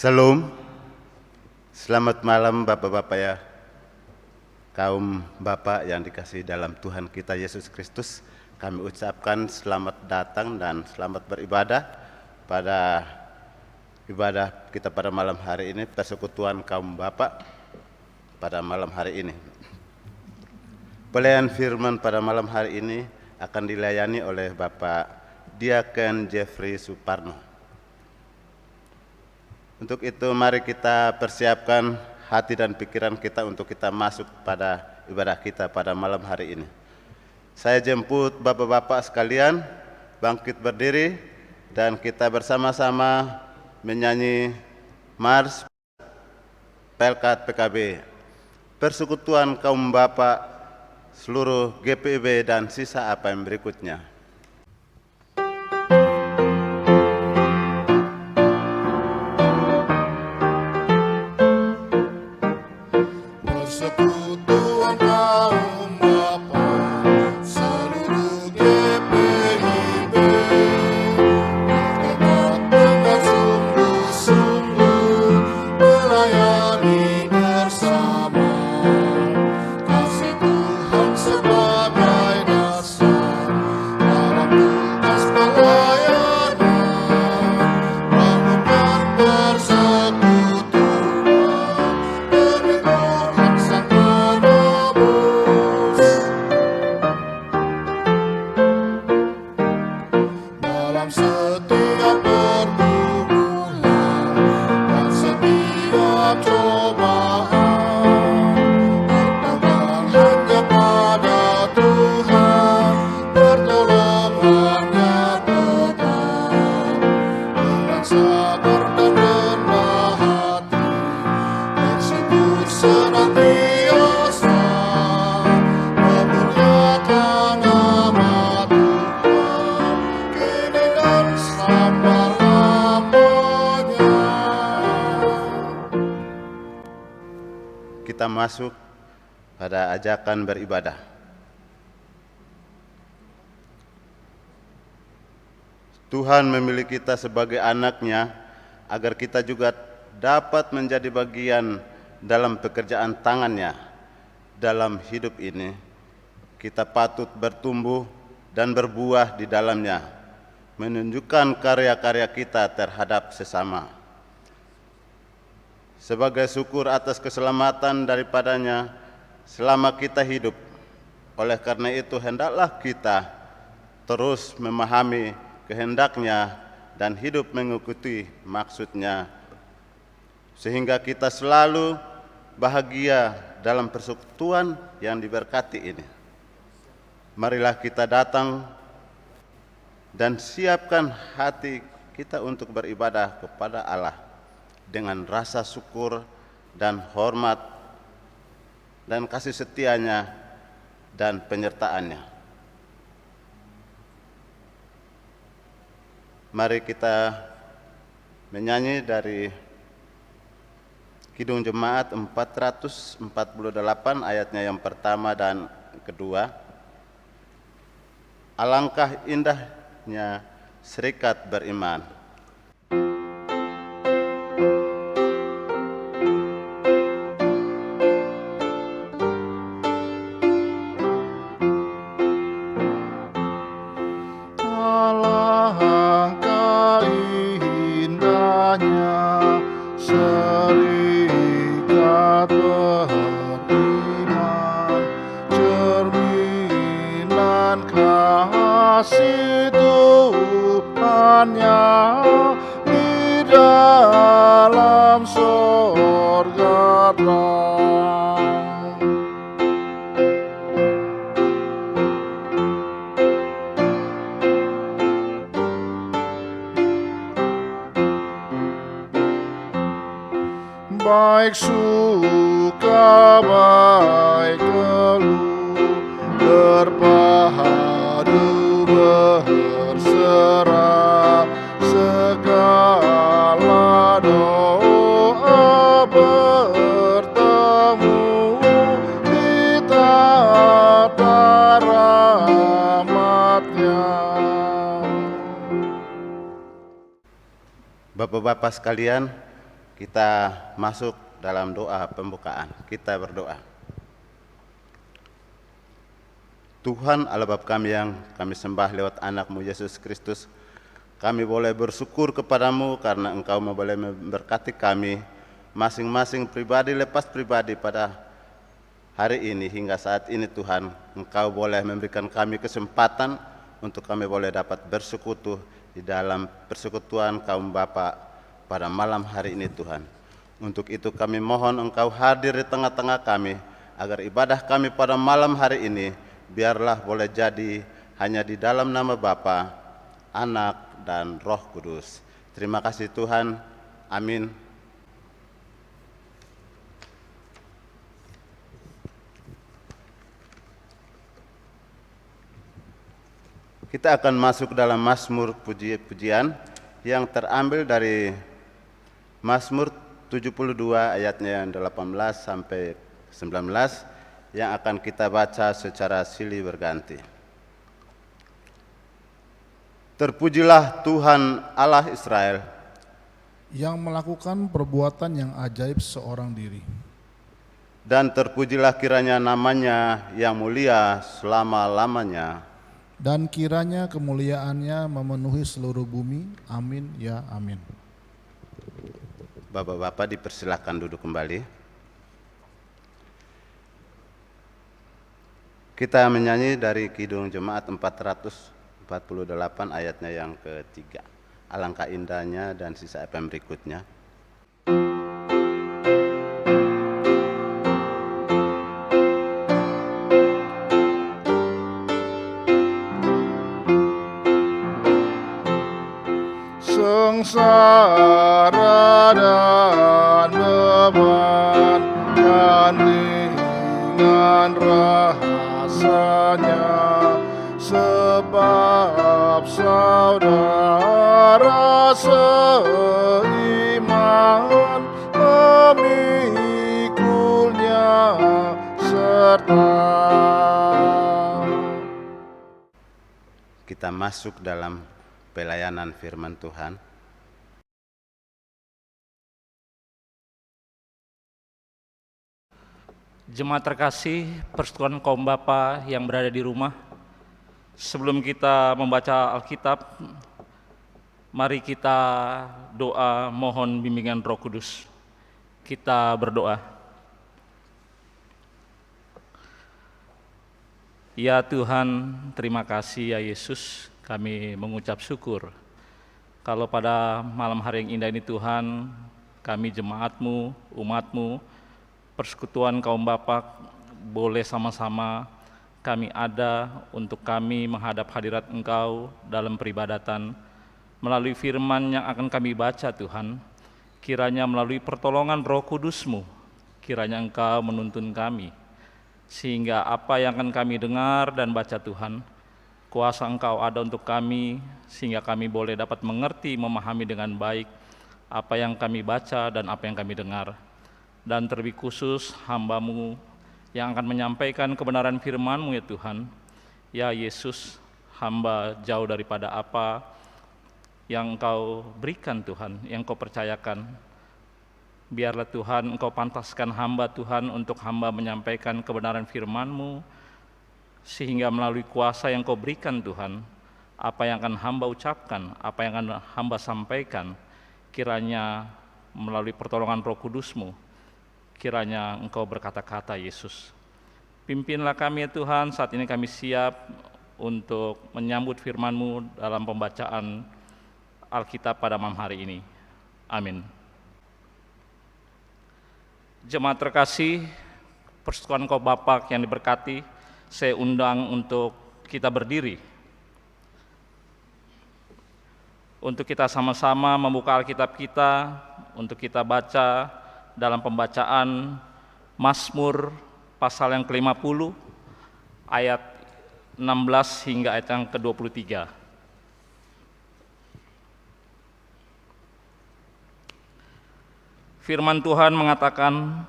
Salam, selamat malam Bapak-Bapak ya, kaum Bapak yang dikasihi dalam Tuhan kita Yesus Kristus. Kami ucapkan selamat datang dan selamat beribadah pada ibadah kita pada malam hari ini, persekutuan kaum Bapak pada malam hari ini. Pelayan firman pada malam hari ini akan dilayani oleh Bapak Diaken Jeffrey Suparno. Untuk itu mari kita persiapkan hati dan pikiran kita untuk kita masuk pada ibadah kita pada malam hari ini. Saya jemput Bapak-Bapak sekalian bangkit berdiri dan kita bersama-sama menyanyi Mars Pelkat PKB, Persekutuan Kaum Bapak seluruh GPIB dan sisa apa yang berikutnya. Persekutuan kaum Bapa seluruh GPIB, bertekad dengan sungguh-sungguh melayani bersama. Kasih Tuhan sebagai dasar dalam tugas pelayanan, bangunkan persekutuan demi Tuhan Sang Penebus. Dalam setiap pergumulan dan setiap cobaan, berpegang hanya pada Tuhan, pertolongannya tetap. Dengan sabar dan rendah hati, bersyukur senantiasa, memuliakan nama Tuhan, kini dan selama-lamanya. Kita masuk pada ajakan beribadah. Tuhan memilih kita sebagai anaknya agar kita juga dapat menjadi bagian dalam pekerjaan tangannya. Dalam hidup ini, kita patut bertumbuh dan berbuah di dalamnya, menunjukkan karya-karya kita terhadap sesama. Sebagai syukur atas keselamatan daripadanya selama kita hidup. Oleh karena itu hendaklah kita terus memahami kehendaknya dan hidup mengikuti maksudnya, sehingga kita selalu bahagia dalam persekutuan yang diberkati ini. Marilah kita datang dan siapkan hati kita untuk beribadah kepada Allah dengan rasa syukur dan hormat dan kasih setianya dan penyertaannya. Mari kita menyanyi dari Kidung Jemaat 448 ayatnya yang pertama dan kedua. Alangkah indahnya serikat beriman. Alangkah indahnya serikat beriman, cerminan kasih Tuhannya di dalam sorga terang. Baik suka baik keluh, berpadu berserah, segala doa bertemu di tata rahmat-Nya. Bapak-bapak sekalian, Kita masuk dalam doa pembukaan. Kita berdoa. Tuhan Allah Bapa kami yang kami sembah lewat anak-Mu Yesus Kristus, kami boleh bersyukur kepadamu karena Engkau boleh memberkati kami masing-masing pribadi lepas pribadi pada hari ini hingga saat ini. Tuhan, Engkau boleh memberikan kami kesempatan untuk kami boleh dapat bersekutu di dalam persekutuan kaum Bapa pada malam hari ini Tuhan. Untuk itu kami mohon Engkau hadir di tengah-tengah kami, agar ibadah kami pada malam hari ini biarlah boleh jadi hanya di dalam nama Bapa, Anak, dan Roh Kudus. Terima kasih Tuhan. Amin. Kita akan masuk dalam Mazmur puji-pujian yang terambil dari Mazmur 72 ayatnya yang 18 sampai 19 yang akan kita baca secara silih berganti. Terpujilah Tuhan Allah Israel, yang melakukan perbuatan yang ajaib seorang diri. dan terpujilah kiranya namanya yang mulia selama-lamanya. Dan kiranya kemuliaannya memenuhi seluruh bumi. Amin ya amin. Bapak-bapak dipersilakan duduk kembali. Kita menyanyi dari Kidung Jemaat 448 ayatnya yang ketiga. Alangkah indahnya dan sisa FM berikutnya. Sengsara dan beban dan ringan rasanya, sebab saudara seiman memikulnya serta Kita masuk dalam pelayanan firman Tuhan. Jemaat terkasih, persekutuan kaum Bapa yang berada di rumah, sebelum kita membaca Alkitab, mari kita doa mohon bimbingan Roh Kudus. Kita berdoa. Ya Tuhan, terima kasih ya Yesus, kami mengucap syukur kalau pada malam hari yang indah ini Tuhan, kami jemaat-Mu, umat-Mu, persekutuan kaum Bapa boleh sama-sama kami ada untuk kami menghadap hadirat Engkau dalam peribadatan melalui firman yang akan kami baca Tuhan. Kiranya melalui pertolongan Roh Kudus-Mu, kiranya Engkau menuntun kami, sehingga apa yang akan kami dengar dan baca Tuhan, kuasa Engkau ada untuk kami, sehingga kami boleh dapat mengerti, memahami dengan baik apa yang kami baca dan apa yang kami dengar. Dan terlebih khusus hamba-Mu yang akan menyampaikan kebenaran firman-Mu ya Tuhan. Ya Yesus, hamba jauh daripada apa yang Engkau berikan Tuhan, yang Engkau percayakan. Biarlah Tuhan Engkau pantaskan hamba Tuhan untuk hamba menyampaikan kebenaran firman-Mu, sehingga melalui kuasa yang Engkau berikan Tuhan, apa yang akan hamba ucapkan, apa yang akan hamba sampaikan, kiranya melalui pertolongan Roh Kudus-Mu, kiranya Engkau berkata-kata Yesus. Pimpinlah kami ya Tuhan, saat ini kami siap untuk menyambut firman-Mu dalam pembacaan Alkitab pada malam hari ini. Amin. Jemaat terkasih, persekutuan kaum Bapa yang diberkati, saya undang untuk kita berdiri. Untuk kita sama-sama membuka Alkitab kita, untuk kita baca dalam pembacaan Mazmur pasal yang ke-50 ayat 16 hingga ayat yang ke-23. Firman Tuhan mengatakan,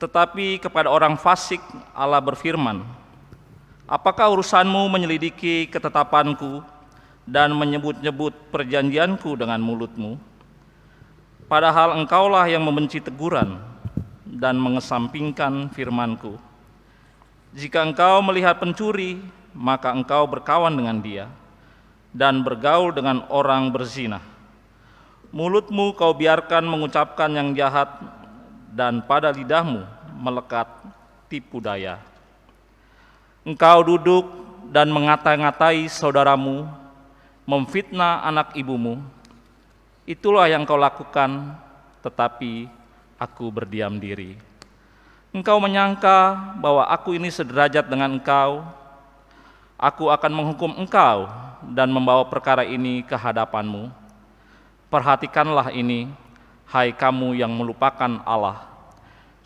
tetapi kepada orang fasik Allah berfirman, apakah urusanmu menyelidiki ketetapanku dan menyebut-nyebut perjanjianku dengan mulutmu? Padahal engkaulah yang membenci teguran dan mengesampingkan firman-Ku. Jika engkau melihat pencuri, maka engkau berkawan dengan dia dan bergaul dengan orang berzina. Mulutmu kau biarkan mengucapkan yang jahat, dan pada lidahmu melekat tipu daya. Engkau duduk dan mengata-ngatai saudaramu, memfitnah anak ibumu. Itulah yang kau lakukan, tetapi aku berdiam diri. Engkau menyangka bahwa aku ini sederajat dengan engkau. Aku akan menghukum engkau dan membawa perkara ini ke hadapanmu. Perhatikanlah ini, hai kamu yang melupakan Allah,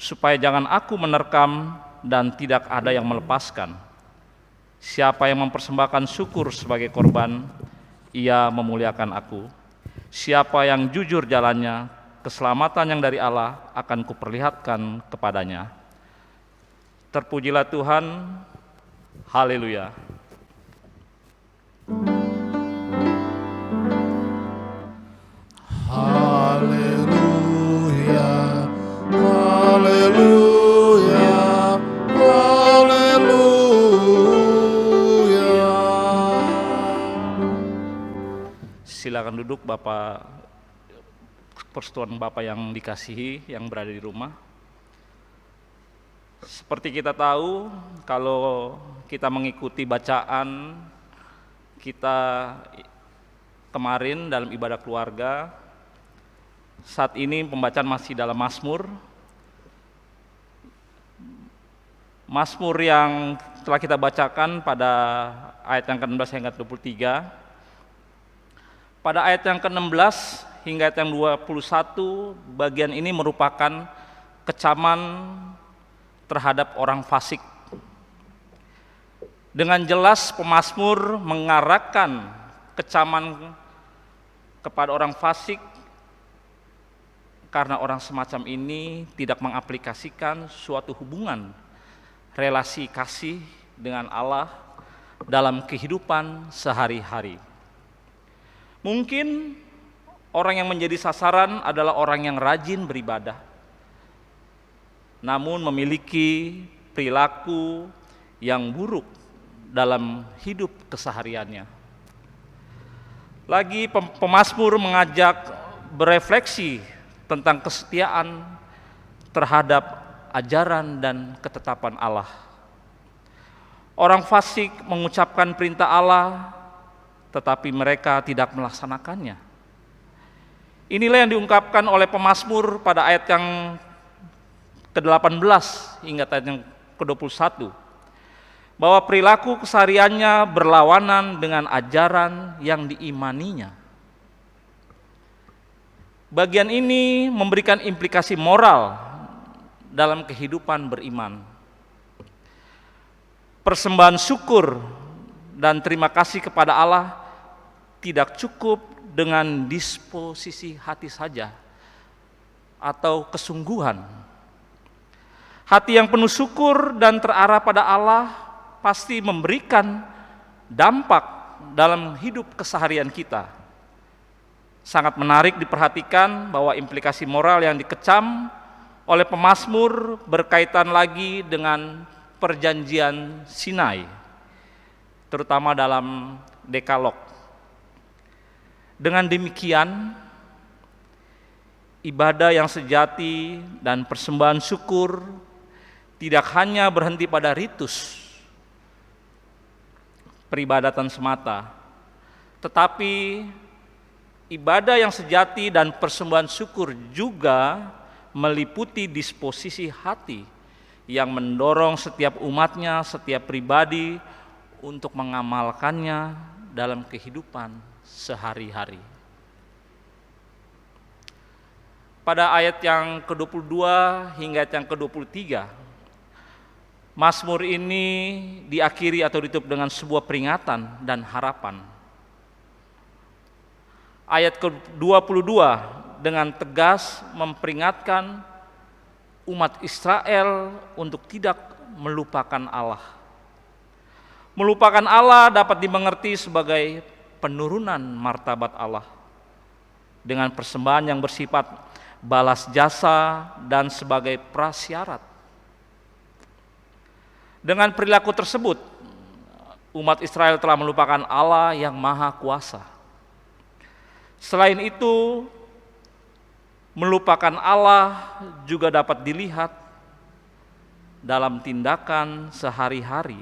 supaya jangan aku menerkam dan tidak ada yang melepaskan. Siapa yang mempersembahkan syukur sebagai korban, ia memuliakan aku. Siapa yang jujur jalannya, keselamatan yang dari Allah akan kuperlihatkan kepadanya. Terpujilah Tuhan, haleluya. Haleluya, haleluya, haleluya. Silakan duduk Bapak, persekutuan Bapak yang dikasihi, yang berada di rumah. Seperti kita tahu, kalau kita mengikuti bacaan kita kemarin dalam ibadah keluarga, saat ini pembacaan masih dalam Mazmur. Mazmur yang telah kita bacakan pada ayat yang ke-16 hingga 23. Pada ayat yang ke-16 hingga ayat yang 21, bagian ini merupakan kecaman terhadap orang fasik. Dengan jelas pemazmur mengarahkan kecaman kepada orang fasik karena orang semacam ini tidak mengaplikasikan suatu hubungan relasi kasih dengan Allah dalam kehidupan sehari-hari. Mungkin orang yang menjadi sasaran adalah orang yang rajin beribadah, namun memiliki perilaku yang buruk dalam hidup kesehariannya. Lagi pemazmur mengajak berefleksi tentang kesetiaan terhadap ajaran dan ketetapan Allah. Orang fasik mengucapkan perintah Allah, tetapi mereka tidak melaksanakannya. Inilah yang diungkapkan oleh pemazmur pada ayat yang ke-18 hingga ayat yang ke-21, bahwa perilaku kesehariannya berlawanan dengan ajaran yang diimaninya. Bagian ini memberikan implikasi moral dalam kehidupan beriman. Persembahan syukur dan terima kasih kepada Allah tidak cukup dengan disposisi hati saja atau kesungguhan. Hati yang penuh syukur dan terarah pada Allah pasti memberikan dampak dalam hidup keseharian kita. Sangat menarik diperhatikan bahwa implikasi moral yang dikecam oleh pemazmur berkaitan lagi dengan perjanjian Sinai, terutama dalam Dekalog. Dengan demikian, ibadah yang sejati dan persembahan syukur tidak hanya berhenti pada ritus peribadatan semata, tetapi ibadah yang sejati dan persembahan syukur juga meliputi disposisi hati yang mendorong setiap umatnya, setiap pribadi untuk mengamalkannya dalam kehidupan sehari-hari. Pada ayat yang ke-22 hingga ayat yang ke-23, Mazmur ini diakhiri atau ditutup dengan sebuah peringatan dan harapan. Ayat ke-22 dengan tegas memperingatkan umat Israel untuk tidak melupakan Allah. Melupakan Allah dapat dimengerti sebagai penurunan martabat Allah dengan persembahan yang bersifat balas jasa, dan sebagai prasyarat. Dengan perilaku tersebut, umat Israel telah melupakan Allah yang Maha Kuasa. Selain itu, melupakan Allah juga dapat dilihat dalam tindakan sehari-hari.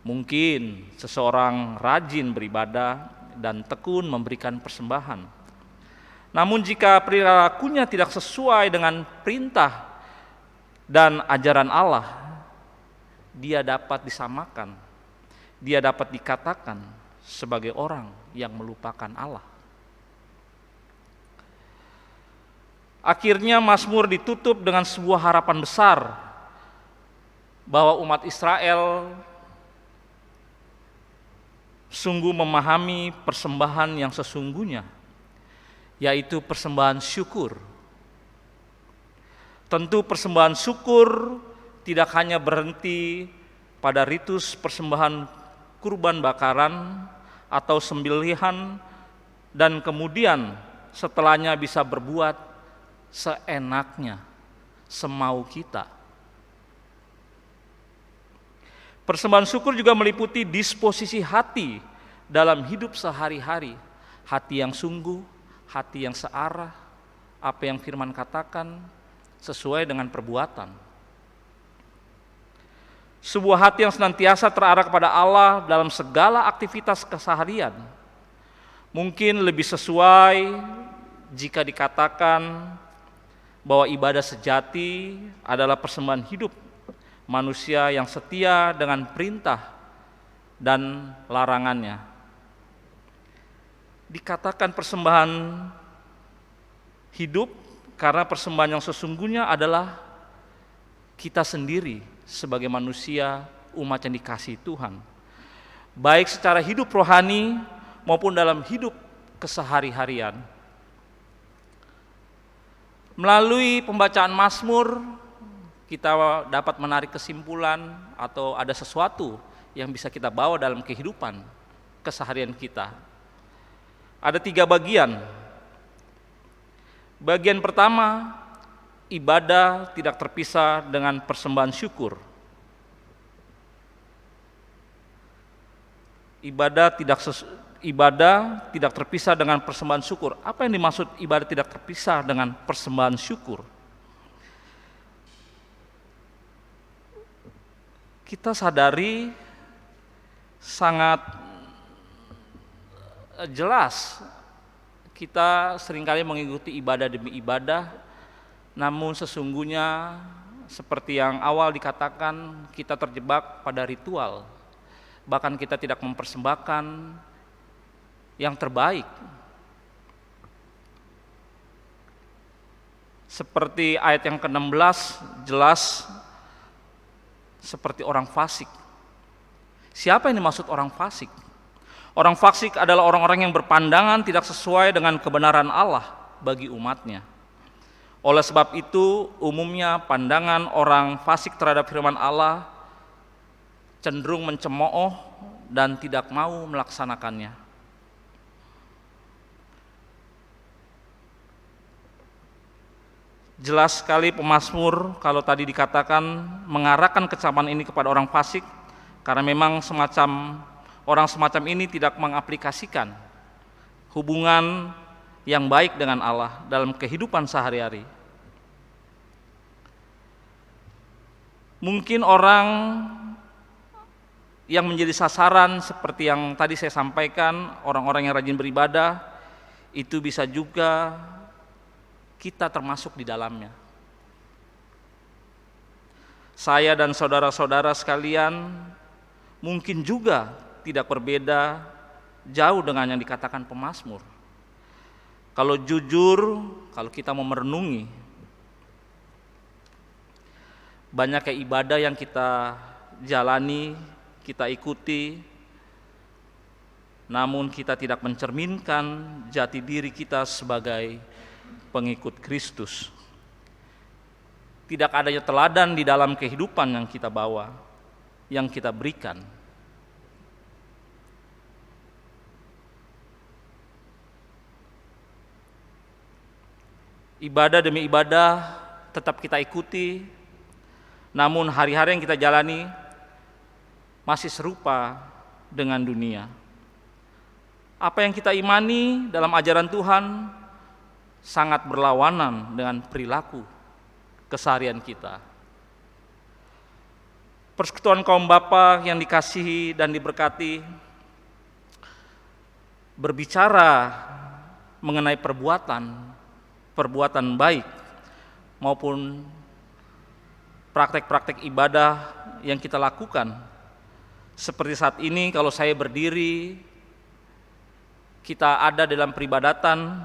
Mungkin seseorang rajin beribadah dan tekun memberikan persembahan. Namun jika perilakunya tidak sesuai dengan perintah dan ajaran Allah, dia dapat disamakan, dia dapat dikatakan sebagai orang yang melupakan Allah. Akhirnya Mazmur ditutup dengan sebuah harapan besar bahwa umat Israel sungguh memahami persembahan yang sesungguhnya, yaitu persembahan syukur. Tentu persembahan syukur tidak hanya berhenti pada ritus persembahan kurban bakaran atau sembelihan dan kemudian setelahnya bisa berbuat seenaknya, semau kita. Persembahan syukur juga meliputi disposisi hati dalam hidup sehari-hari, hati yang sungguh, hati yang searah, apa yang firman katakan sesuai dengan perbuatan. Sebuah hati yang senantiasa terarah kepada Allah dalam segala aktivitas keseharian. Mungkin lebih sesuai jika dikatakan bahwa ibadah sejati adalah persembahan hidup manusia yang setia dengan perintah dan larangannya. Dikatakan persembahan hidup karena persembahan yang sesungguhnya adalah kita sendiri sebagai manusia, umat yang dikasihi Tuhan, baik secara hidup rohani maupun dalam hidup kesehari-harian. Melalui pembacaan Mazmur, kita dapat menarik kesimpulan atau ada sesuatu yang bisa kita bawa dalam kehidupan keseharian kita. Ada 3 bagian. Bagian pertama, ibadah tidak terpisah dengan persembahan syukur. Ibadah tidak terpisah dengan persembahan syukur. Apa yang dimaksud ibadah tidak terpisah dengan persembahan syukur? Kita sadari sangat jelas kita seringkali mengikuti ibadah demi ibadah, namun sesungguhnya seperti yang awal dikatakan, kita terjebak pada ritual. Bahkan kita tidak mempersembahkan yang terbaik. Seperti ayat yang ke-16 jelas seperti orang fasik. Siapa yang dimaksud orang fasik? Orang fasik adalah orang-orang yang berpandangan tidak sesuai dengan kebenaran Allah bagi umatnya. Oleh sebab itu, umumnya pandangan orang fasik terhadap firman Allah cenderung mencemooh dan tidak mau melaksanakannya. Jelas sekali pemazmur kalau tadi dikatakan mengarahkan kecaman ini kepada orang fasik, karena memang orang semacam ini tidak mengaplikasikan hubungan yang baik dengan Allah dalam kehidupan sehari-hari. Mungkin orang yang menjadi sasaran seperti yang tadi saya sampaikan, orang-orang yang rajin beribadah, itu bisa juga kita termasuk di dalamnya. Saya dan saudara-saudara sekalian mungkin juga tidak berbeda jauh dengan yang dikatakan pemazmur. Kalau jujur, kalau kita mau merenungi, banyak ibadah yang kita jalani, kita ikuti, namun kita tidak mencerminkan jati diri kita sebagai pengikut Kristus. Tidak adanya teladan di dalam kehidupan yang kita bawa, yang kita berikan. Ibadah demi ibadah tetap kita ikuti, namun hari-hari yang kita jalani masih serupa dengan dunia. Apa yang kita imani dalam ajaran Tuhan sangat berlawanan dengan perilaku keseharian kita. Persekutuan kaum bapa yang dikasihi dan diberkati, berbicara mengenai perbuatan baik maupun praktek-praktek ibadah yang kita lakukan. Seperti saat ini kalau saya berdiri, kita ada dalam peribadatan,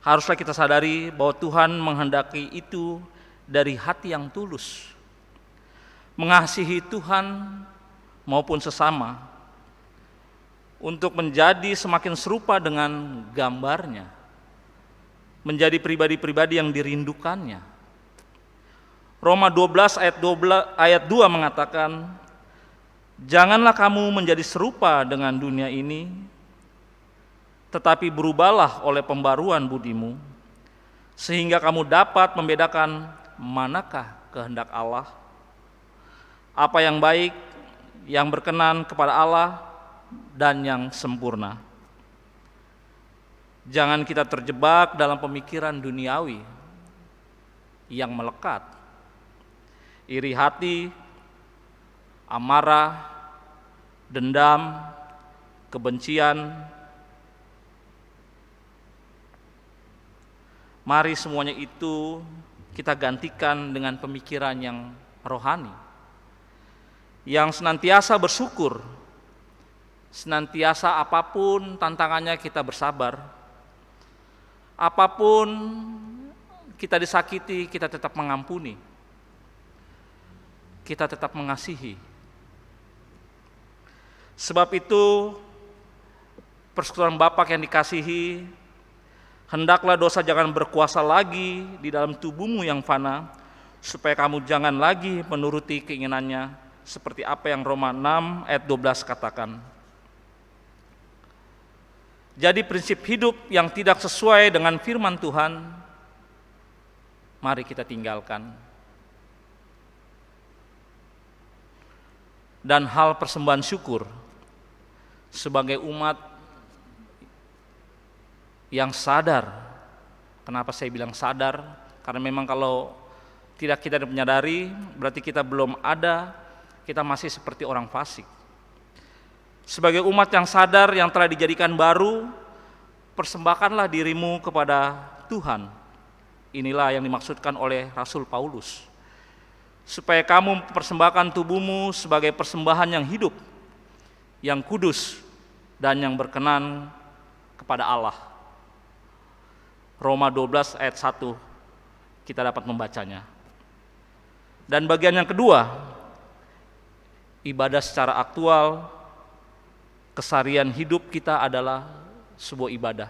haruslah kita sadari bahwa Tuhan menghendaki itu dari hati yang tulus, mengasihi Tuhan maupun sesama, untuk menjadi semakin serupa dengan gambarnya, menjadi pribadi-pribadi yang dirindukannya. Roma 12 ayat 2 mengatakan, janganlah kamu menjadi serupa dengan dunia ini, tetapi berubahlah oleh pembaruan budimu, sehingga kamu dapat membedakan manakah kehendak Allah, apa yang baik, yang berkenan kepada Allah, dan yang sempurna. Jangan kita terjebak dalam pemikiran duniawi yang melekat, iri hati, amarah, dendam, kebencian. Mari semuanya itu kita gantikan dengan pemikiran yang rohani, yang senantiasa bersyukur, senantiasa apapun tantangannya kita bersabar, apapun kita disakiti kita tetap mengampuni, kita tetap mengasihi. Sebab itu persekutuan Bapak yang dikasihi, hendaklah dosa jangan berkuasa lagi di dalam tubuhmu yang fana, supaya kamu jangan lagi menuruti keinginannya, seperti apa yang Roma 6 ayat 12 katakan. Jadi prinsip hidup yang tidak sesuai dengan firman Tuhan, mari kita tinggalkan. Dan hal persembahan syukur sebagai umat yang sadar. Kenapa saya bilang sadar? Karena memang kalau tidak kita menyadari, berarti kita belum ada, kita masih seperti orang fasik. Sebagai umat yang sadar, yang telah dijadikan baru, persembahkanlah dirimu kepada Tuhan. Inilah yang dimaksudkan oleh Rasul Paulus. Supaya kamu mempersembahkan tubuhmu sebagai persembahan yang hidup, yang kudus, dan yang berkenan kepada Allah. Roma 12 ayat 1 kita dapat membacanya. Dan bagian yang kedua, ibadah secara aktual, keseharian hidup kita adalah sebuah ibadah.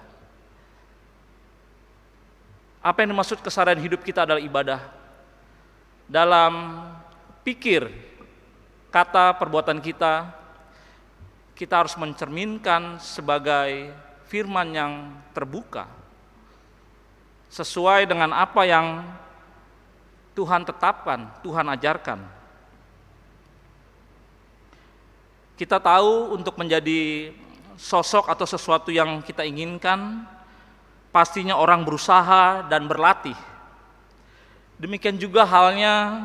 Apa yang dimaksud keseharian hidup kita adalah ibadah? Dalam pikir, kata, perbuatan kita harus mencerminkan sebagai firman yang terbuka, sesuai dengan apa yang Tuhan tetapkan, Tuhan ajarkan. Kita tahu untuk menjadi sosok atau sesuatu yang kita inginkan, pastinya orang berusaha dan berlatih. Demikian juga halnya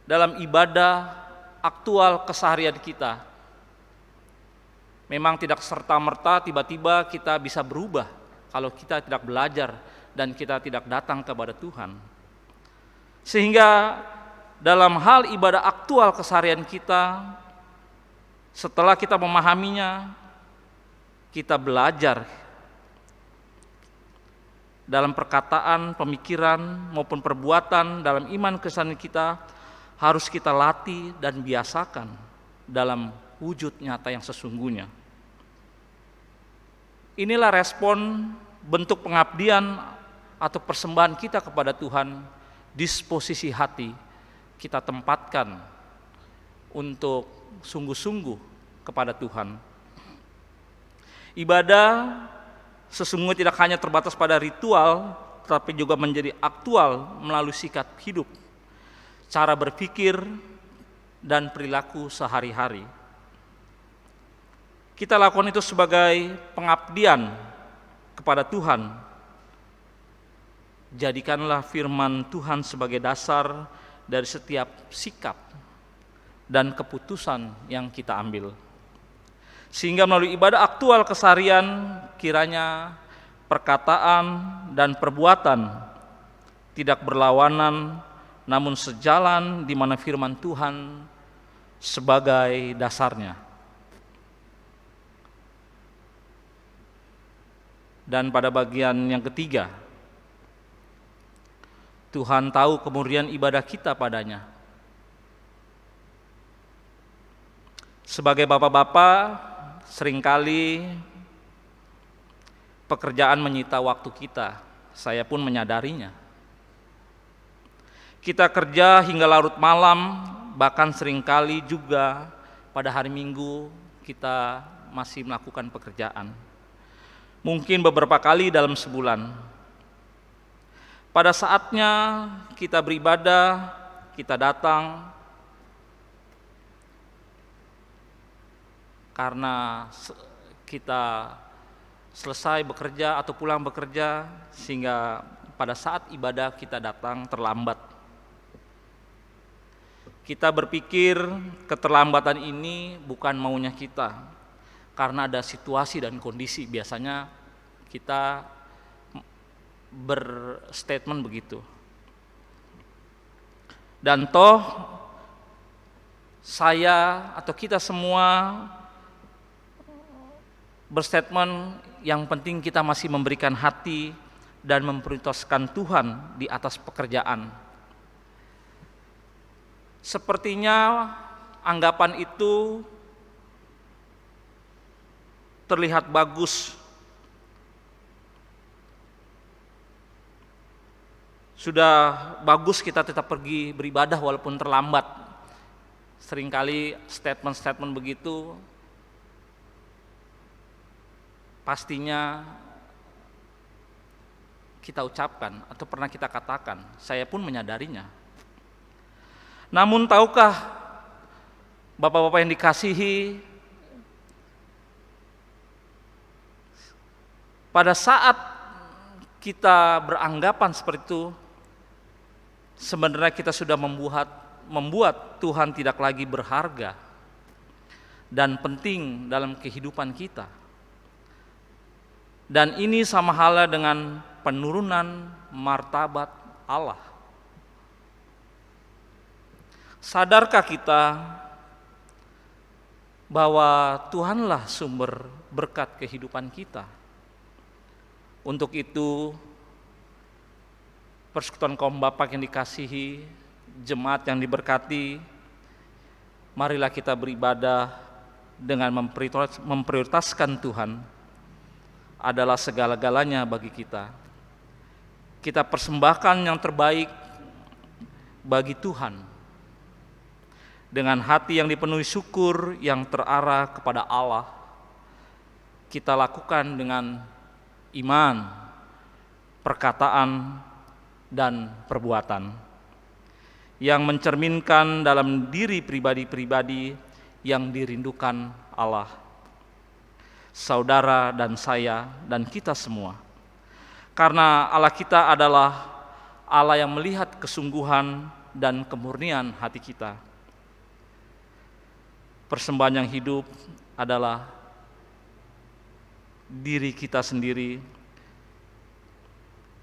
dalam ibadah aktual keseharian kita. Memang tidak serta-merta tiba-tiba kita bisa berubah kalau kita tidak belajar dan kita tidak datang kepada Tuhan. Sehingga dalam hal ibadah aktual keseharian kita, setelah kita memahaminya, kita belajar dalam perkataan, pemikiran, maupun perbuatan dalam iman keseharian kita, harus kita latih dan biasakan dalam wujud nyata yang sesungguhnya. Inilah respon bentuk pengabdian atau persembahan kita kepada Tuhan, disposisi hati kita tempatkan untuk sungguh-sungguh kepada Tuhan. Ibadah sesungguhnya tidak hanya terbatas pada ritual, tapi juga menjadi aktual melalui sikap hidup, cara berpikir, dan perilaku sehari-hari. Kita lakukan itu sebagai pengabdian kepada Tuhan. Jadikanlah firman Tuhan sebagai dasar dari setiap sikap dan keputusan yang kita ambil. Sehingga melalui ibadah aktual keseharian, kiranya perkataan dan perbuatan tidak berlawanan, namun sejalan di mana firman Tuhan sebagai dasarnya. Dan pada bagian yang ketiga, Tuhan tahu kemurnian ibadah kita padanya. Sebagai bapak-bapak, seringkali pekerjaan menyita waktu kita. Saya pun menyadarinya. Kita kerja hingga larut malam, bahkan seringkali juga pada hari Minggu kita masih melakukan pekerjaan. Mungkin beberapa kali dalam sebulan. Pada saatnya kita beribadah, kita datang karena kita selesai bekerja atau pulang bekerja, sehingga pada saat ibadah kita datang terlambat. Kita berpikir keterlambatan ini bukan maunya kita, karena ada situasi dan kondisi. Biasanya kita berstatement begitu. Dan toh saya atau kita semua berstatement, yang penting kita masih memberikan hati dan memprioritaskan Tuhan di atas pekerjaan. Sepertinya anggapan itu terlihat bagus. Sudah bagus kita tetap pergi beribadah walaupun terlambat. Seringkali statement-statement begitu pastinya kita ucapkan atau pernah kita katakan. Saya pun menyadarinya. Namun tahukah bapak-bapak yang dikasihi, pada saat kita beranggapan seperti itu, sebenarnya kita sudah membuat Tuhan tidak lagi berharga dan penting dalam kehidupan kita. Dan ini sama halnya dengan penurunan martabat Allah. Sadarkah kita bahwa Tuhanlah sumber berkat kehidupan kita? Untuk itu, persekutuan kaum bapak yang dikasihi, jemaat yang diberkati, marilah kita beribadah dengan memprioritaskan Tuhan adalah segala-galanya bagi kita. Kita persembahkan yang terbaik bagi Tuhan dengan hati yang dipenuhi syukur yang terarah kepada Allah. Kita lakukan dengan iman, perkataan, dan perbuatan yang mencerminkan dalam diri pribadi-pribadi yang dirindukan Allah. Saudara dan saya dan kita semua. Karena Allah kita adalah Allah yang melihat kesungguhan dan kemurnian hati kita. Persembahan yang hidup adalah diri kita sendiri,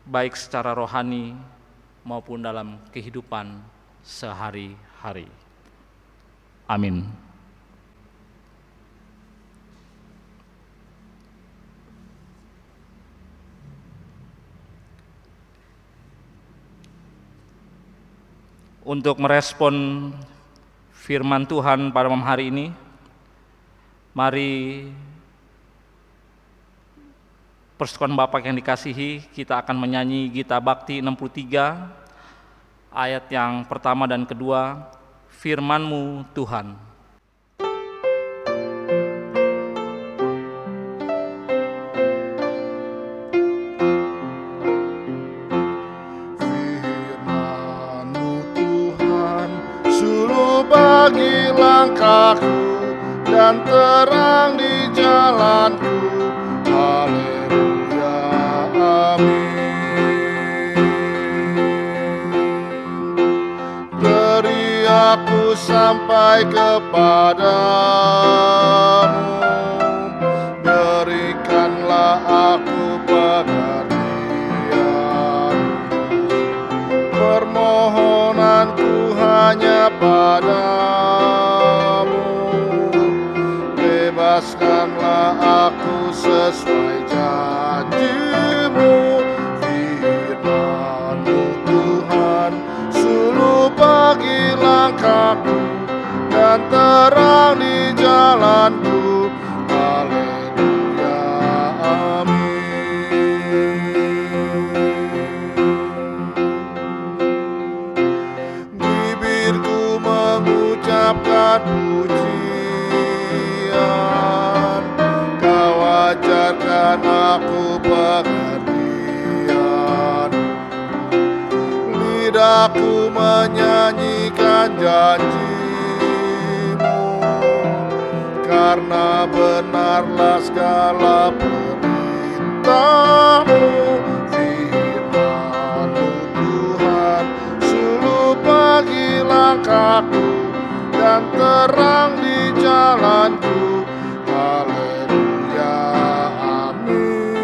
baik secara rohani maupun dalam kehidupan sehari-hari. Amin. Untuk merespon firman Tuhan pada malam hari ini, mari persekutuan Bapak yang dikasihi, kita akan menyanyi Gita Bakti 63, ayat yang pertama dan kedua, Firman-Mu Tuhan. pagi langkahku dan terang di jalanku. Haleluya, amin. Teriakku sampai kepadamu, berikanlah aku pengertian. Permohonanku hanya padamu, bebaskanlah aku sesuai janji-Mu. Firman-Mu Tuhan, suluh pagi langkahku dan terang di jalanku. Haleluya, amin. Bibirku mengucapkan pujian, Kau ajarkan aku pengertian. Lidahku menyanyikan janji-Mu, karena benarlah segala perintah-Mu. Firman-Mu Tuhan, suluh pagi langkahku dan terang di jalanku. Haleluya, amin.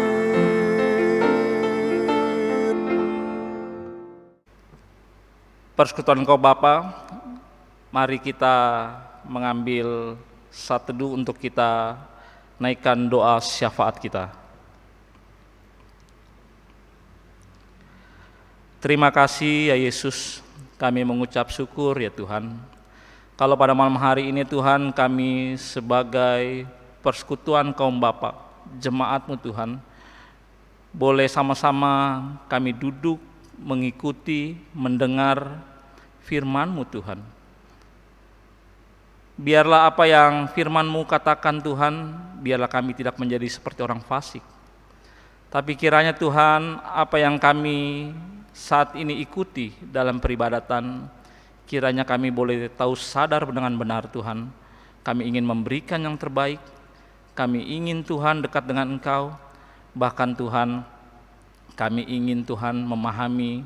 Persekutuan Engkau Bapa, mari kita mengambil saat teduh untuk kita naikkan doa syafaat kita. Terima kasih ya Yesus, kami mengucap syukur ya Tuhan. Kalau pada malam hari ini Tuhan, kami sebagai persekutuan kaum Bapa, jemaat-Mu Tuhan, boleh sama-sama kami duduk, mengikuti, mendengar firman-Mu Tuhan. Biarlah apa yang firman-Mu katakan Tuhan, biarlah kami tidak menjadi seperti orang fasik. Tapi kiranya Tuhan, apa yang kami saat ini ikuti dalam peribadatan, kiranya kami boleh tahu sadar dengan benar Tuhan, kami ingin memberikan yang terbaik, kami ingin Tuhan dekat dengan Engkau, bahkan Tuhan kami ingin Tuhan memahami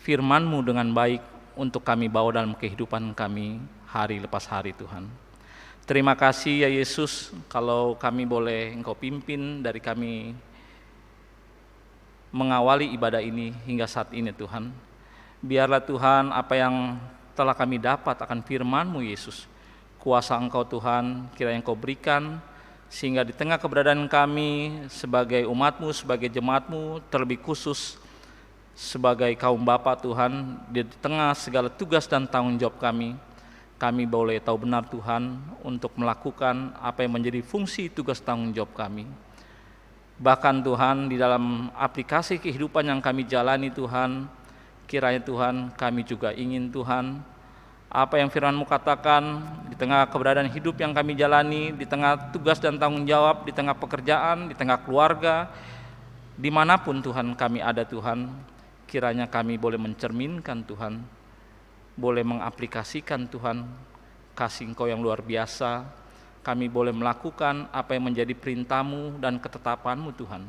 firman-Mu dengan baik untuk kami bawa dalam kehidupan kami hari lepas hari Tuhan. Terima kasih ya Yesus, kalau kami boleh Engkau pimpin dari kami mengawali ibadah ini hingga saat ini Tuhan. Biarlah Tuhan apa yang telah kami dapat akan firman-Mu Yesus, kuasa Engkau Tuhan kiranya Engkau berikan, sehingga di tengah keberadaan kami sebagai umat-Mu, sebagai jemaat-Mu, terlebih khusus sebagai kaum Bapa Tuhan, di tengah segala tugas dan tanggung jawab kami boleh tahu benar Tuhan untuk melakukan apa yang menjadi fungsi tugas tanggung jawab kami. Bahkan Tuhan di dalam aplikasi kehidupan yang kami jalani Tuhan, kiranya Tuhan kami juga ingin Tuhan apa yang firman-Mu katakan di tengah keberadaan hidup yang kami jalani, di tengah tugas dan tanggung jawab, di tengah pekerjaan, di tengah keluarga, dimanapun Tuhan kami ada Tuhan, kiranya kami boleh mencerminkan Tuhan, boleh mengaplikasikan Tuhan kasih Engkau yang luar biasa, kami boleh melakukan apa yang menjadi perintah-Mu dan ketetapan-Mu Tuhan.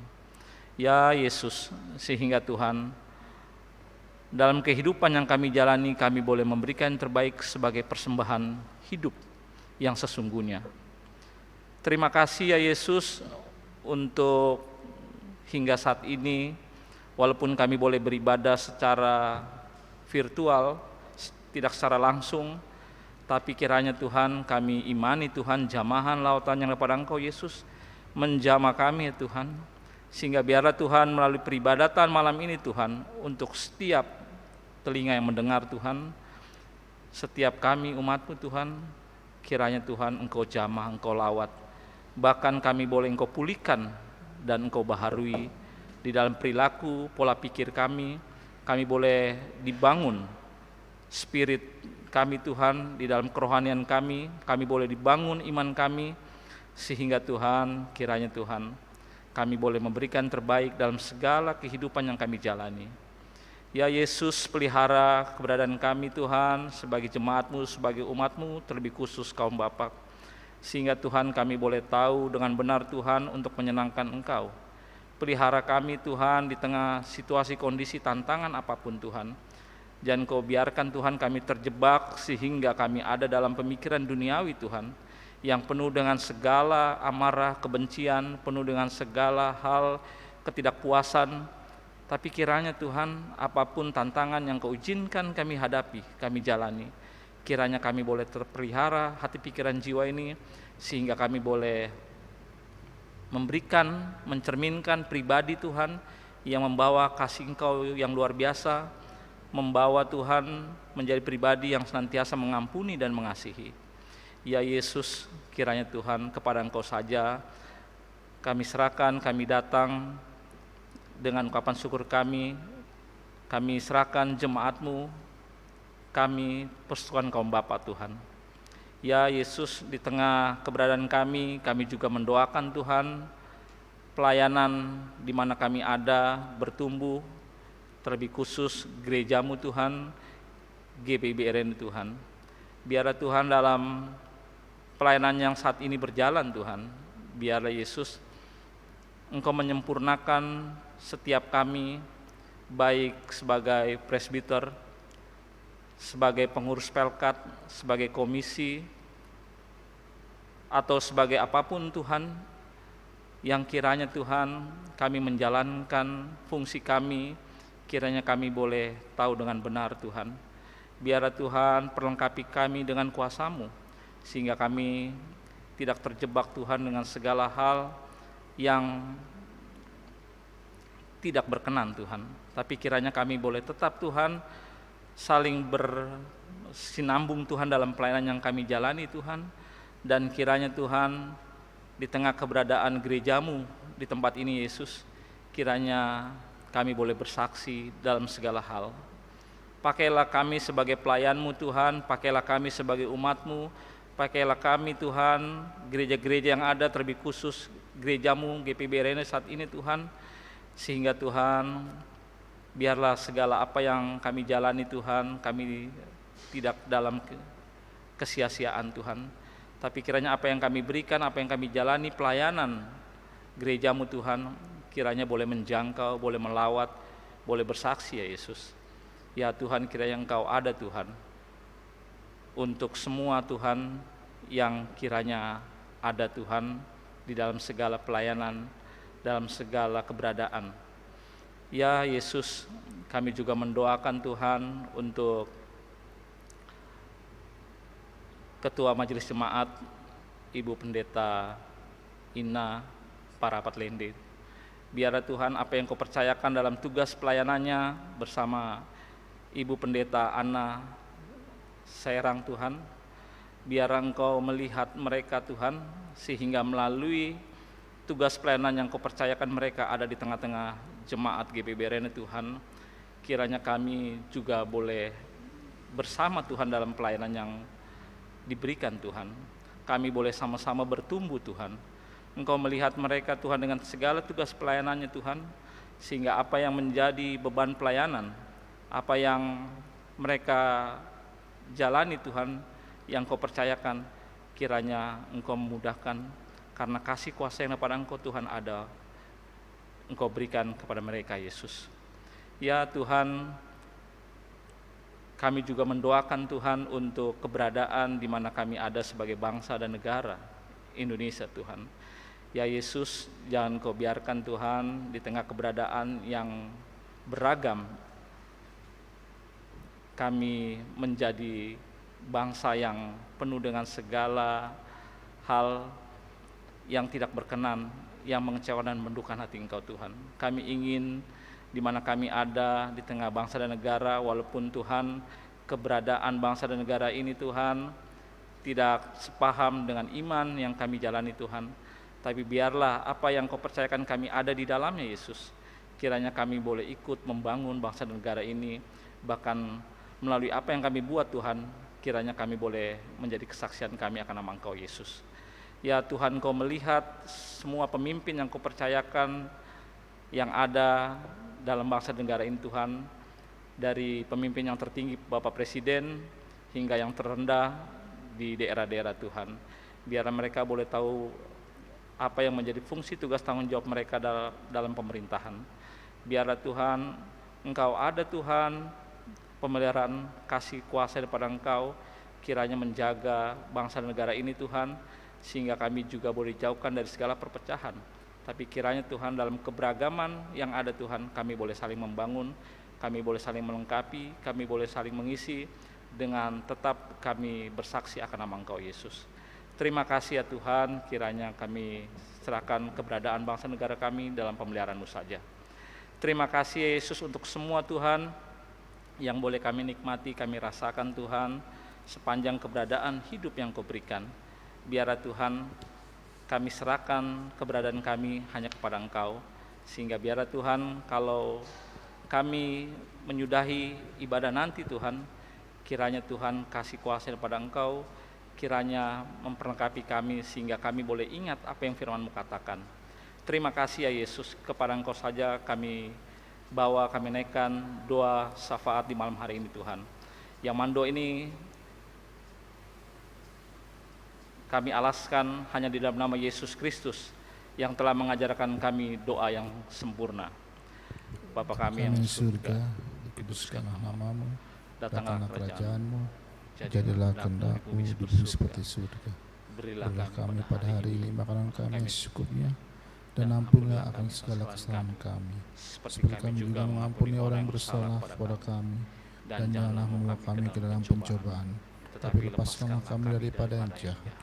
Ya Yesus, sehingga Tuhan dalam kehidupan yang kami jalani, kami boleh memberikan yang terbaik sebagai persembahan hidup yang sesungguhnya. Terima kasih ya Yesus untuk hingga saat ini, walaupun kami boleh beribadah secara virtual, tidak secara langsung, tapi kiranya Tuhan kami imani Tuhan jamahan lautan yang daripada Engkau Yesus menjamah kami ya Tuhan, sehingga biarlah Tuhan melalui peribadatan malam ini Tuhan, untuk setiap telinga yang mendengar Tuhan, setiap kami umat-Mu Tuhan, kiranya Tuhan Engkau jamah, Engkau lawat, bahkan kami boleh Engkau pulihkan dan Engkau baharui di dalam perilaku, pola pikir kami boleh dibangun spirit kami Tuhan, di dalam kerohanian kami boleh dibangun iman kami, sehingga Tuhan kiranya Tuhan kami boleh memberikan terbaik dalam segala kehidupan yang kami jalani. Ya Yesus, pelihara keberadaan kami Tuhan sebagai jemaat-Mu, sebagai umat-Mu, terlebih khusus kaum Bapak. Sehingga Tuhan kami boleh tahu dengan benar Tuhan untuk menyenangkan Engkau. Pelihara kami Tuhan di tengah situasi kondisi tantangan apapun Tuhan. Jangan Kau biarkan Tuhan kami terjebak sehingga kami ada dalam pemikiran duniawi Tuhan, yang penuh dengan segala amarah, kebencian, penuh dengan segala hal ketidakpuasan. Tapi kiranya Tuhan, apapun tantangan yang Kau izinkan kami hadapi, kami jalani, kiranya kami boleh terpelihara hati pikiran jiwa ini, sehingga kami boleh memberikan, mencerminkan pribadi Tuhan yang membawa kasih Engkau yang luar biasa, membawa Tuhan menjadi pribadi yang senantiasa mengampuni dan mengasihi. Ya Yesus, kiranya Tuhan kepada Engkau saja kami serahkan, kami datang dengan ungkapan syukur kami serahkan jemaat-Mu, kami persekutuan kaum Bapa Tuhan. Ya Yesus, di tengah keberadaan kami juga mendoakan Tuhan, pelayanan di mana kami ada bertumbuh, terlebih khusus gereja-Mu Tuhan, GPIB Tuhan. Biarlah Tuhan dalam pelayanan yang saat ini berjalan Tuhan, biarlah Yesus Engkau menyempurnakan setiap kami, baik sebagai presbiter, sebagai pengurus pelkat, sebagai komisi, atau sebagai apapun Tuhan, yang kiranya Tuhan kami menjalankan fungsi kami, kiranya kami boleh tahu dengan benar Tuhan. Biarlah Tuhan perlengkapi kami dengan kuasa-Mu, sehingga kami tidak terjebak Tuhan dengan segala hal yang tidak berkenan Tuhan. Tapi kiranya kami boleh tetap Tuhan saling bersinambung Tuhan dalam pelayanan yang kami jalani Tuhan. Dan kiranya Tuhan di tengah keberadaan gereja-Mu di tempat ini Yesus, kiranya kami boleh bersaksi dalam segala hal. Pakailah kami sebagai pelayan-Mu Tuhan, pakailah kami sebagai umat-Mu, pakailah kami Tuhan, gereja-gereja yang ada terlebih khusus gereja-Mu GPIB Rene saat ini Tuhan, sehingga Tuhan biarlah segala apa yang kami jalani Tuhan, kami tidak dalam kesia-siaan Tuhan, tapi kiranya apa yang kami berikan, apa yang kami jalani pelayanan gereja-Mu Tuhan, kiranya boleh menjangkau, boleh melawat, boleh bersaksi ya Yesus. Ya Tuhan, kiranya Engkau ada Tuhan untuk semua Tuhan yang kiranya ada Tuhan di dalam segala pelayanan, dalam segala keberadaan. Ya Yesus, kami juga mendoakan Tuhan untuk Ketua Majelis Jemaat, Ibu Pendeta Ina Parapat Lende. Biarlah Tuhan apa yang Kau percayakan dalam tugas pelayanannya bersama Ibu Pendeta Ana Serang Tuhan, biar Engkau melihat mereka Tuhan, sehingga melalui tugas pelayanan yang Kau percayakan mereka ada di tengah-tengah jemaat GPIB Rene Tuhan, kiranya kami juga boleh bersama Tuhan dalam pelayanan yang diberikan Tuhan. Kami boleh sama-sama bertumbuh Tuhan. Engkau melihat mereka Tuhan dengan segala tugas pelayanannya Tuhan, sehingga apa yang menjadi beban pelayanan, apa yang mereka jalani Tuhan, yang Kau percayakan, kiranya Engkau memudahkan, karena kasih kuasa yang daripada Engkau Tuhan ada, Engkau berikan kepada mereka Yesus. Ya Tuhan, kami juga mendoakan Tuhan untuk keberadaan di mana kami ada sebagai bangsa dan negara Indonesia Tuhan. Ya Yesus, jangan Kau biarkan Tuhan di tengah keberadaan yang beragam, kami menjadi bangsa yang penuh dengan segala hal yang tidak berkenan, yang mengecewakan dan mendukan hati Engkau Tuhan. Kami ingin di mana kami ada di tengah bangsa dan negara, walaupun Tuhan keberadaan bangsa dan negara ini Tuhan tidak sepaham dengan iman yang kami jalani Tuhan, tapi biarlah apa yang Kau percayakan kami ada di dalamnya Yesus, kiranya kami boleh ikut membangun bangsa dan negara ini, bahkan melalui apa yang kami buat Tuhan, kiranya kami boleh menjadi kesaksian kami akan nama Engkau Yesus. Ya Tuhan, Kau melihat semua pemimpin yang Kau percayakan yang ada dalam bangsa dan negara ini Tuhan, dari pemimpin yang tertinggi Bapak Presiden hingga yang terendah di daerah-daerah Tuhan. Biar mereka boleh tahu apa yang menjadi fungsi tugas tanggung jawab mereka dalam pemerintahan. Biarlah Tuhan, Engkau ada Tuhan, pemeliharaan kasih kuasa daripada Engkau, kiranya menjaga bangsa dan negara ini Tuhan, sehingga kami juga boleh dijauhkan dari segala perpecahan. Tapi kiranya Tuhan dalam keberagaman yang ada Tuhan, kami boleh saling membangun, kami boleh saling melengkapi, kami boleh saling mengisi, dengan tetap kami bersaksi akan nama Engkau Yesus. Terima kasih ya Tuhan, kiranya kami serahkan keberadaan bangsa negara kami dalam pemeliharaan-Mu saja. Terima kasih Yesus untuk semua Tuhan yang boleh kami nikmati, kami rasakan Tuhan sepanjang keberadaan hidup yang Kau berikan. Biarlah Tuhan kami serahkan keberadaan kami hanya kepada Engkau, sehingga biarlah Tuhan kalau kami menyudahi ibadah nanti Tuhan, kiranya Tuhan kasih kuasa kepada Engkau, kiranya memperlengkapi kami sehingga kami boleh ingat apa yang firman-Mu katakan. Terima kasih ya Yesus, kepada Engkau saja kami bawa, kami naikkan doa syafaat di malam hari ini Tuhan. Yang mando ini kami alaskan hanya di dalam nama Yesus Kristus yang telah mengajarkan kami doa yang sempurna. Bapa kami yang di surga, dikuduskanlah nama-Mu, datanglah kerajaan-Mu, jadilah kehendak-Mu di bumi seperti surga. Berilah kami pada hari ini makanan kami secukupnya, dan ampunilah akan segala kesalahan kami, seperti kami juga mengampuni orang yang bersalah kepada kami, dan janganlah membawa kami ke dalam pencobaan, tetapi lepaskanlah kami daripada yang jahat.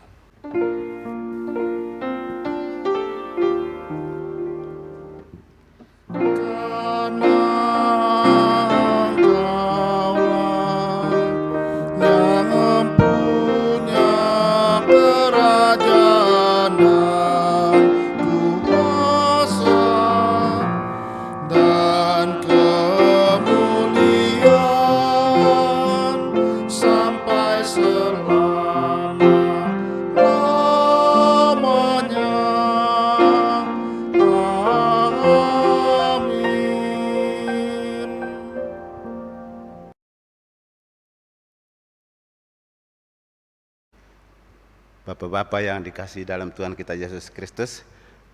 Bapak-bapak yang dikasihi dalam Tuhan kita Yesus Kristus,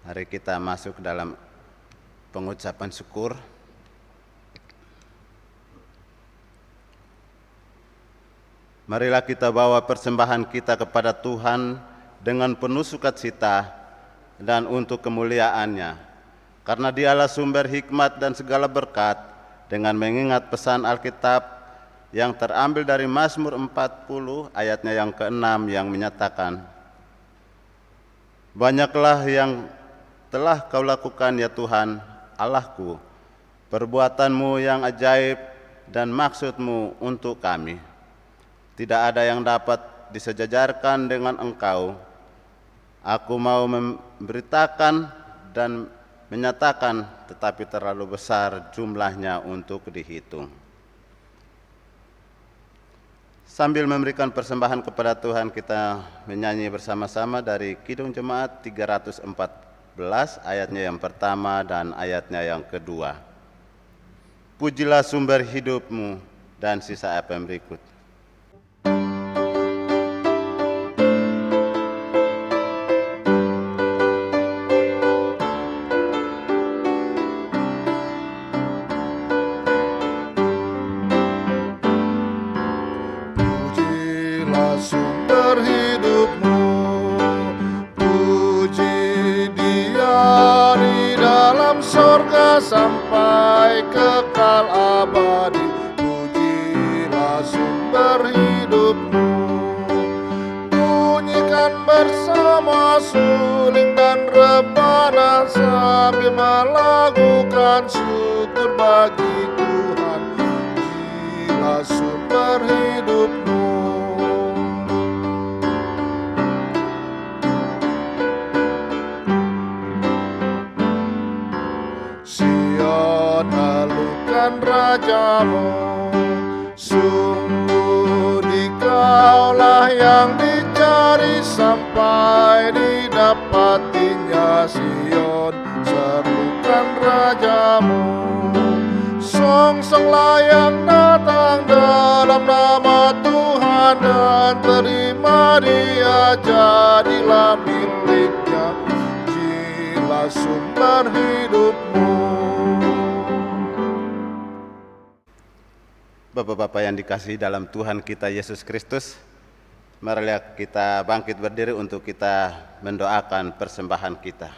mari kita masuk dalam pengucapan syukur. Marilah kita bawa persembahan kita kepada Tuhan dengan penuh sukacita dan untuk kemuliaan-Nya, karena Dialah sumber hikmat dan segala berkat, dengan mengingat pesan Alkitab yang terambil dari Mazmur 40 ayatnya yang ke-6 yang menyatakan, banyaklah yang telah Kau lakukan ya Tuhan Allahku, perbuatan-Mu yang ajaib dan maksud-Mu untuk kami. Tidak ada yang dapat disejajarkan dengan Engkau. Aku mau memberitakan dan menyatakan, tetapi terlalu besar jumlahnya untuk dihitung. Sambil memberikan persembahan kepada Tuhan, kita menyanyi bersama-sama dari Kidung Jemaat 314 ayatnya yang pertama dan ayatnya yang kedua. Pujilah sumber hidup-Mu, dan sisa apa yang berikut. Sampai kekal abadi, pujilah sumber hidup-Mu. Bunyikan bersama suling dan rebana sambil melakukan syukur bagi Tuhan. Pujilah sumber hidup-Mu. Raja-Mu, sungguh Dikaulah yang dicari sampai didapatinya Sion. Serukan Raja-Mu, song-song layang dalam nama Tuhan dan terima dia, jadilah miliknya, jiwa sumber hidupmu. Bapak-bapak yang dikasihi dalam Tuhan kita Yesus Kristus, marilah kita bangkit berdiri untuk kita mendoakan persembahan kita.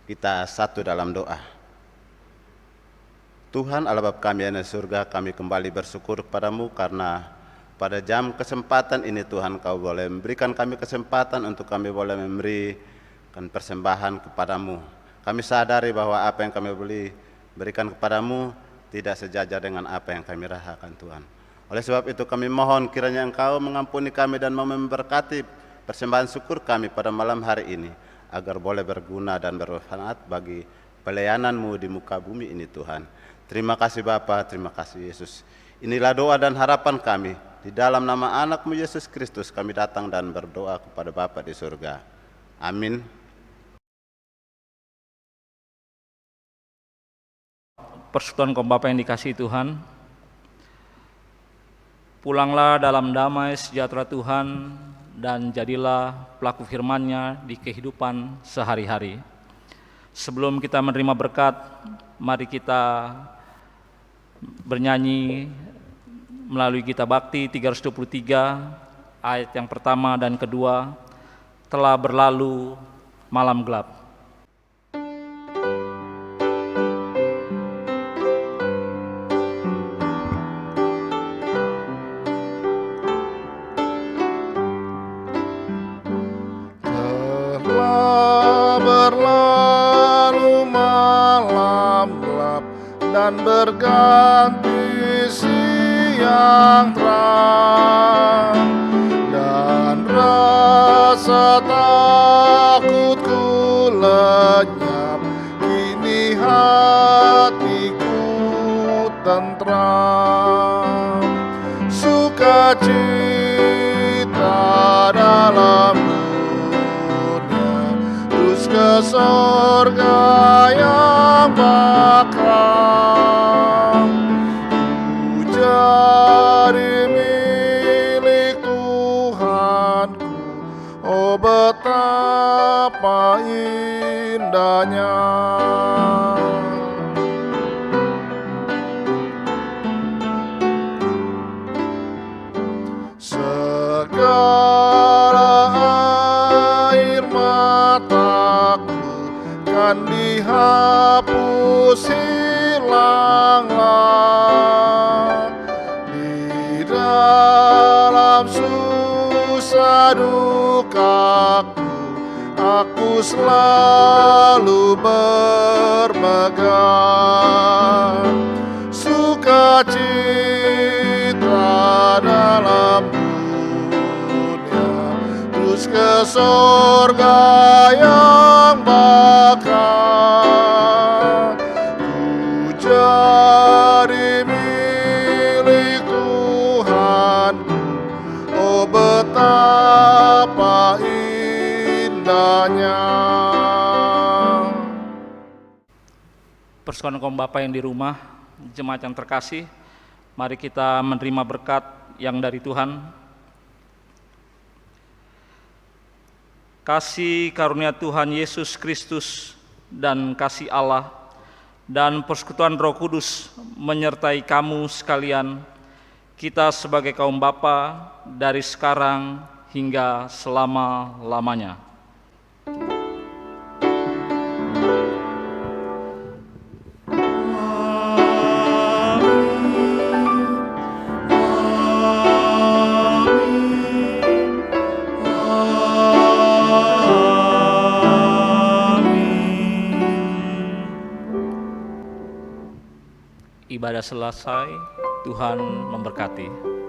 Kita satu dalam doa. Tuhan Allah Bapa kami yang di surga, kami kembali bersyukur kepadamu karena pada jam kesempatan ini Tuhan Kau boleh memberikan kami kesempatan untuk kami boleh memberikan persembahan kepadamu. Kami sadari bahwa apa yang kami boleh berikan kepadamu tidak sejajar dengan apa yang kami rasakan Tuhan. Oleh sebab itu kami mohon kiranya Engkau mengampuni kami dan memberkati persembahan syukur kami pada malam hari ini, agar boleh berguna dan bermanfaat bagi pelayanan-Mu di muka bumi ini Tuhan. Terima kasih Bapa, terima kasih Yesus. Inilah doa dan harapan kami. Di dalam nama anak-Mu Yesus Kristus kami datang dan berdoa kepada Bapa di surga. Amin. Persekutuan kaum Bapa yang dikasihi Tuhan, pulanglah dalam damai sejahtera Tuhan dan jadilah pelaku firman-Nya di kehidupan sehari-hari. Sebelum kita menerima berkat, mari kita bernyanyi melalui Gita Bakti 323 ayat yang pertama dan kedua, telah berlalu malam gelap. Dan berganti siang terang, dan rasa takutku lenyap, kini hatiku tentram. Sukacita dalam dunia, terus ke sorga yang bakal. Jadi milik Tuhanku, oh betapa indahnya. Segala air mataku kan dihapus hilanglah. Dalam susah dukaku, aku selalu bermegang sukacita dalam dunia, terus ke sorga yang bakal. Ku jadi milik oh betapa indahnya. Persekutuan kaum Bapa yang di rumah, jemaat yang terkasih, mari kita menerima berkat yang dari Tuhan. Kasih karunia Tuhan Yesus Kristus dan kasih Allah dan persekutuan Roh Kudus menyertai kamu sekalian, kita sebagai kaum Bapa dari sekarang hingga selama-lamanya. Ibadah selesai, Tuhan memberkati.